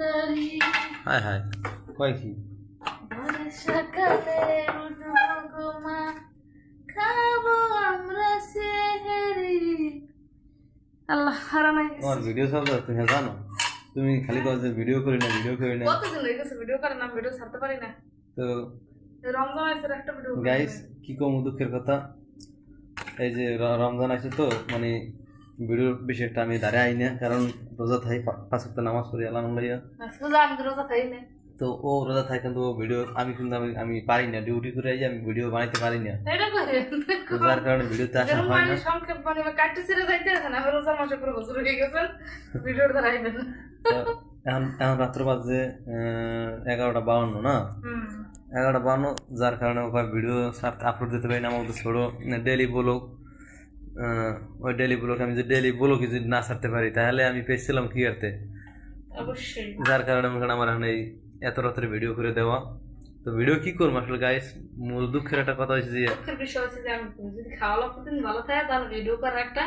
হায় হায় কয় কি সকালে মা খাবো আমরা সেহরি। আল্লাহ হারানাই তোমার ভিডিও সব তুমি জানো, তুমি খালি কথা ভিডিও করি না কতদিন হয়ে গেছে ভিডিও করে না, ভিডিও ছাড়তে পারি না। তো রমজান আছে একটা ভিডিও গাইস কি কম দুঃখের কথা, এই যে রমজান আছে তো মানে ভিডিওর বেশি একটা আমি দাঁড়ায় আই না, কারণ রোজা থাই 5 ওয়াক্ত নামাজ পড়ি আলহামদুলিল্লাহ। আমি রোজা থাই না, তো ও রোজা থাকে কিন্তু ও ভিডিও আমি কিন্তু আমি পারি না, ডিউটি করে যে আমি ভিডিও বানাইতে পারি না, এটা করে তো যার কারণে ভিডিওতে আসা হয় না। সংক্ষেপ মানে কাটতে ছেড়ে যাইতে আছে না, আমি রোজার মাসে পুরো বছর হয়ে গেছেন ভিডিওর দ্বারা আইবেন। তো এখন এখন রাত্র বাজে 11:52 না, 11:52, যার কারণে ওখানে ভিডিও আপলোড দিতে পারি না। আমার তো ছোটো ডেলি ব্লগ, ওই ডেলি ব্লগ আমি যে ডেলি ব্লগ যদি না ছাড়তে পারি তাহলে আমি পেয়েছিলাম কি করতে, অবশ্যই যার কারণে আমার এখন এই এত রাত্রে ভিডিও করে দেওয়া। তো ভিডিও কি করবো আসলে গাইস, মূল দুঃখের একটা কথা হচ্ছে যে দুঃখের বিষয় হচ্ছে যে আমি যদি খাওয়া প্রতিদিন ভালো থাকে তাহলে ভিডিও করার একটা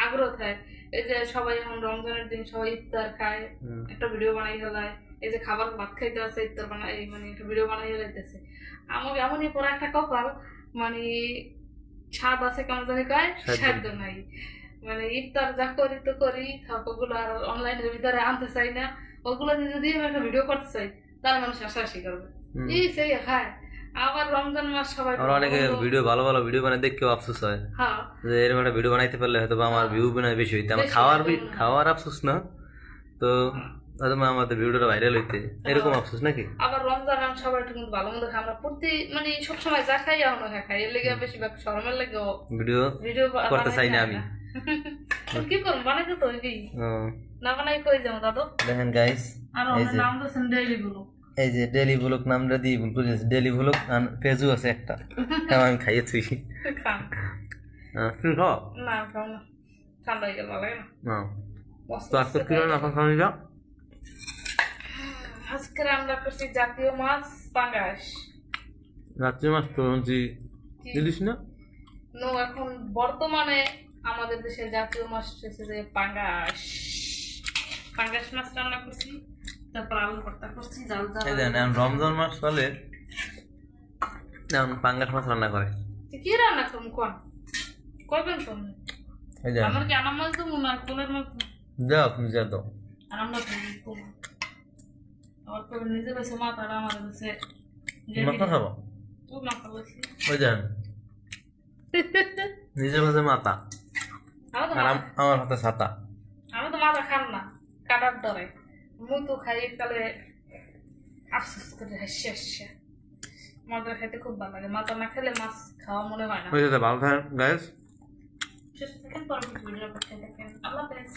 আগ্রহ থাকে। এই যে সবাই এখন রমজানের দিন সবাই ইফতার খায়, একটা ভিডিও বানাই ফেলায়, এই যে খাবার ভাত খাইতে আছে ইফতার বানাই মানে একটা ভিডিও বানাই ফেলাইতেছে। আমাকে এমনই পরে একটা কপাল মানে স্বাদ আছে কেমন জানি কয় সাধ্য নাই, মানে ইফতার যা করি তো করি ওগুলো আর অনলাইনের ভিতরে আনতে চাই না। ওগুলো যদি আমি একটা ভিডিও করতে চাই তাহলে মানুষ হাসাহাসি করবে, এই সেই খায়। আবার রমজান মাস সবাই অনেকে ভিডিও ভালো ভালো ভিডিও বানায় দেখেও আফসোস হয় যে এরকম একটা ভিডিও বানাইতে পারলে হয়তো আমার ভিউ বেশি হইতে, আমার খাওয়ার আফসোস না, তো হয়তো আমাদের ভিডিওটা ভাইরাল হইতে, এরকম আফসোস নাকি। আবার রমজান সবাই একটু কিন্তু ভালো মন্দ খাই, আমরা প্রতি মানে সবসময় যা খাই আমরা খাই, এর লেগে বেশিরভাগ শরমের লেগে ভিডিও করতে চাই না আমি। কি করবো বানাইতে তো না বানাই কই যাবো দাদু। দেখেন গাইস আর নাম দিয়েছেন ডেইলি ব্লগ, এই যে ডেলি ব্লগ নামটা দিয়ে ভুল করেছি, ডেলি ব্লগ পেজও আছে একটা, আমি খাইয়েছি। তুমি খাও না খাও না, ঠান্ডা হয়ে গেল ভালো লাগে না। তো আজকে কি রান্না এখন খাওয়া যাও? আজকে রান্না করছি জাতীয় মাছ পাঙ্গাস। জাতীয় মাছ তো ইলিশ না? নো, এখন বর্তমানে আমাদের দেশের জাতীয় মাছ হচ্ছে যে পাঙ্গাস। পাঙ্গাস মাছ রান্না করছি, তারপর আলু ভর্তা করছি ডাল ডাল। এই দেন রমজান মাস চলে এখন পাঙ্গাস মাছ রান্না করে। কি রান্না করবো কোন কইবেন তো? এই যে আমার কি আনাম মাছ দেবো না কোলের মাছ দাও, তুমি যা দাও। আর আমরা আমার তো নিজে বেছে মাথাটা আমার কাছে মাথা খাবো, ও মাথা বলছি ওই দেন নিজের কাছে মাথা আর আমার হাতে ছাতা। আমি তো মাথা খান না কাটার ডরে, মুই তো খাই কালে আফসোস করে শেষ। মাথা খাইতে খুব ভালো লাগে, মাথা না খেলে মাছ খাওয়া মনে হয় না। ভালো থাকেন গাইস, সুস্থ থাকেন, পরবর্তী ভিডিও দেখেন। আল্লাহ হাফেজ।